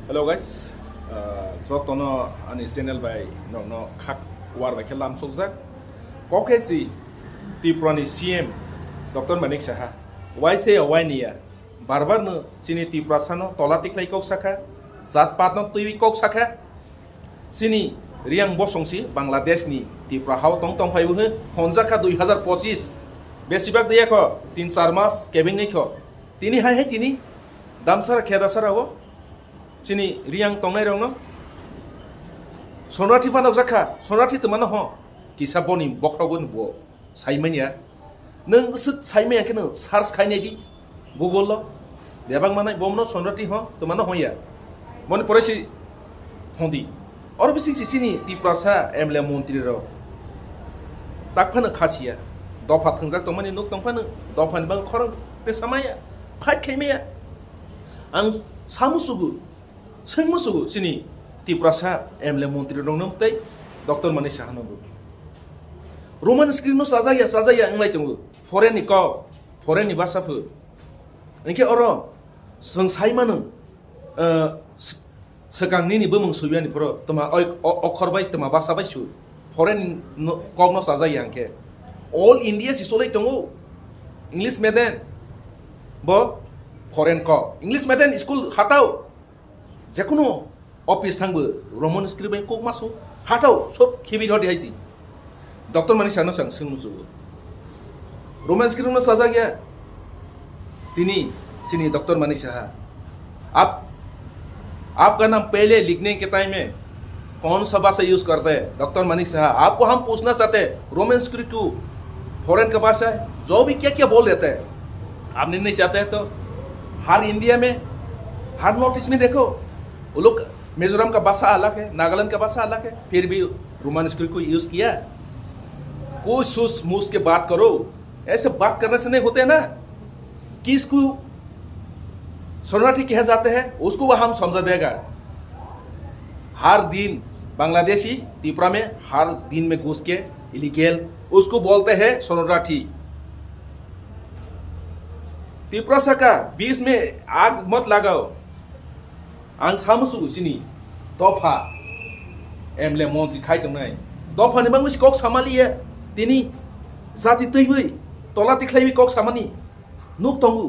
Hello guys, jotono ani channel by no khak war by kelam sokjak kokesi Triprani CM Dr. Manik Saha waise awainia barbar no sini Tripura sano tola tiklai kok sakha zat pat no tuiwi kok sakha sini riang bosongsi Bangladesh ni Tripura hau tong tong phaibu honjaka 2025 besibak dia ko 3-4 mas kebing ni ko tini hai tini damsara khedasara wo sini riang tongnai rong no sonrati panok zakha sonrati temana ho kisa boni bokrabun bo saimanya nang saimanya keno search khaine di google lo bebang manai bomno sonrati ho temana ho ya moni poresi hondi और बिसिंग सिसिनी Tripura MLA मन्त्री रो ताकफानो खासिया दफा थंजाक तमनि नुक तंफानो दफानि बां खरं ते समाया fight खैमेया आं सामुसुगु सोंमुसुगु सिनि Tripura एमएलए मन्त्री रं नमतै डक्टर Manik Saha नंगु रोमान स्क्रिप्ट नो साजाया अंगलाय तंगु फरेन नि क फरेन नि भाषाफो इनके अरो जों साइमानो segang ni bumung subiani pro toma okor bai toma basa bai su foreign kogno saja yang ke all India si solai tongo English medium bo foreign ko English medium school hatau jekono office thangbo roman script bai kok masu hatau sob khibi hodi haisi Dr. Manik Saha no sang singmuju roman script no saja gya tini sini Dr. Manik Saha आपका नाम पहले लिखने के time में कौन सा भाषा use करते हैं डॉक्टर Manik Saha आपको हम पूछना चाहते हैं रोमन स्क्रिप्ट क्यों फॉरेन का भाषा है जो भी क्या क्या बोल देते हैं आपने नहीं चाहते हैं तो हर इंडिया में हर नॉर्थ ईस्ट में देखो वो लोग मिजोरम का भाषा अलग है नागालैंड का भाषा अलग है फिर भी रोमन स्क्रिप्ट को यूज किया कोई सूस मूस के बात करो ऐसे बात करने से नहीं होते ना किसको शरणार्थी कहा जाते हैं उसको वह हम समझा देगा हर दिन बांग्लादेशी Tripura में हर दिन में घुस के इलीगल उसको बोलते हैं शरणार्थी Tripura का बीच में आग मत लगाओ आं सामुसु सिनी दफा एमएलए मन्त्री खाइदों नाय दफा नि बांगस कक सामालिया दिनी जाति तैबै तला तिख्लाइबि कक सामानि नुक तंगु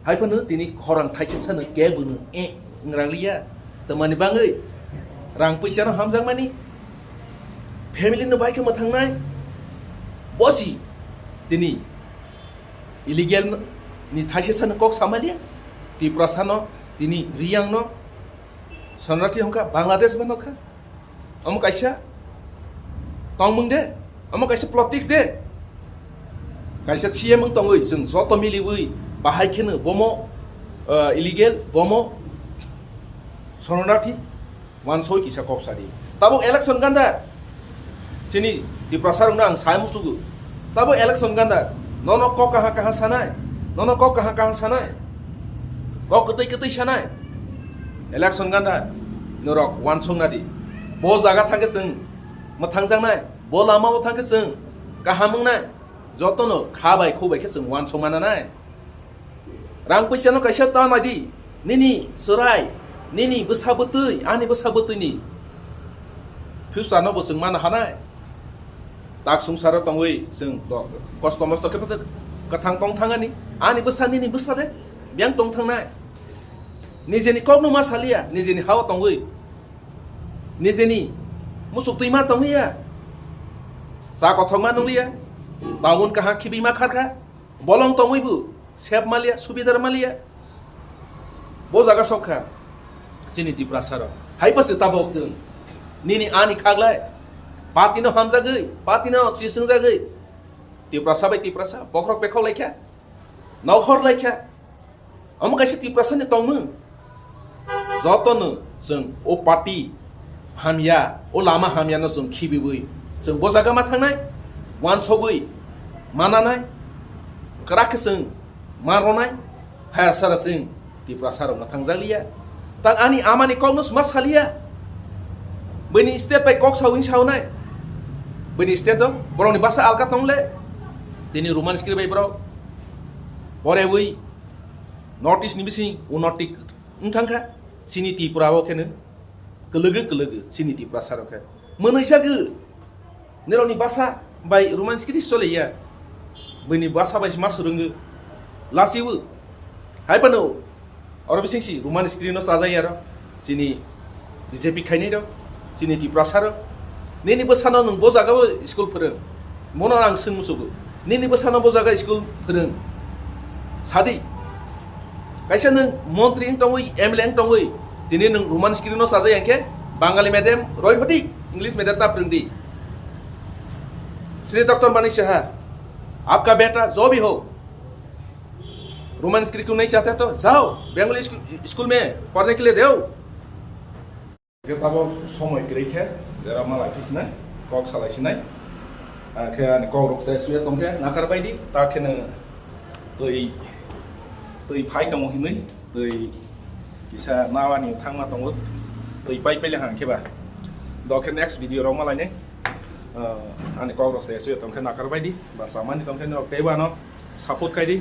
हाइफानो दिनै खरां थाइसे सानो गेबुनो इंरांलिया तमानि बाङै रां पैसानो हामजांमानि फेमिलिनो बाइक मोथांनाय बसि दिनै इलीगल नि थाइसे सानो कक सामालिया Tripura सानो दिनै रियांनो शरणार्थी हंका बांग्लादेश बनोखा अम काइसा तंगमुं दे अम काइसा पॉलिटिक्स दे काइसा सीएम तंगै जों जत मिलिबै बाहाय खेनो बमो इलीगल बमो शरणार्थी वानसय किसा कक्सारि ताबो इलेक्शन गान्दा सिनि Tripura रंना आं सायमुसुगु ताबो इलेक्शन गान्दा न क कहा सानाय न क कहा सानाय क कतै सानाय इलेक्शन गान्दा नरक वानसंनादि बो जागा थांगे जों मोथांजांनाय बो लामाव थांगे जों गाहामंनाय जतनो खाबाय खोबायखे जों वानसंमानानाय रां पैसानो काइसा तानादि निनि सराय निनि बोसाबोतै आनि बोसाबोतैनि फिउचारनो बोसों मानो हानाय दाक संसाराव तंगै जों कस्त मस्त खेबसे कथां तंग थाङानि आनि बोसानिनि बोसादे ब्यां तंग थांनाय निजेनि कगनो मा सालिया निजेनि हाव तंगै निजेनि मुसुक दैमा तंगैया जा कथंमा नंलिया बावुन काहा खिबिमा खारखा बलं तंगैबो सेब मालिया सुबिदार मालिया बो जागा सखा सिनि Tripura हाइपासे ताबक जों निनि आनि खागलाय पातिनो हामजागै पातिनो सिसंजागै Tripura बाय Tripura बख्रक बेखाव लायखा नखर लायखा अम काइसे Tripura नि तंमु जतनो जों ओ पार्टी हामिया ओ लामा हामियानो जों खिबिबै जों बो जागा मा थांनाय वानसबै मानानाय कराखे जों मारनाय हायार सारा जों Tripura रंना थांजालिया ता आनि आमानि कगनो मा सालिया बैनि स्टेट बाय कक साउइन साउनाय बैनि स्टेट दं बरंनि भाषा आलगा तंले दिनै रोमान स्क्रिप्ट बाय ब्र बरेबै नॉर्थ ईस्ट नि बिसिं उन्नति थांखा sini Tripura o kene kelege sini Tripura saro ke menaisagu neroni bahasa bai roman skiri sole ya bini bahasa bai mas runggu lasiwu hai pano oro bisingsi roman skiri no saja ya ro sini BJP khaini ro sini Tripura saro nini besano nung bojaga school फोरों mono ang sung musugu nini besano bojaga school फोरों sadi kaisa nung montri ang tongoi MLA ang tongoi tini nung roman skiri no saja yang ke Bangali medium Roy Hodi English medium ta prindi Shri doctor Manish Shah आपका बेटा जो भी हो Roman script क्यों नहीं चाहते तो जाओ बंगाली स्कूल में पढ़ने के लिए दो तब समय गैखे जेरा माला किसना कक सालायसिनाय आखे कक रक्से सुया तंखे नाकार बायदि ताखेनो दै फाइ दङ हिनै दै किसा नावानि थांना दङ दै पाइ पेले हांखेबा दखे नेक्स्ट भिडियो राव मालायने ani kau rasa sesuatu tongkai nakar bayi di bahasa mana tongkai no kaya bano support kaya di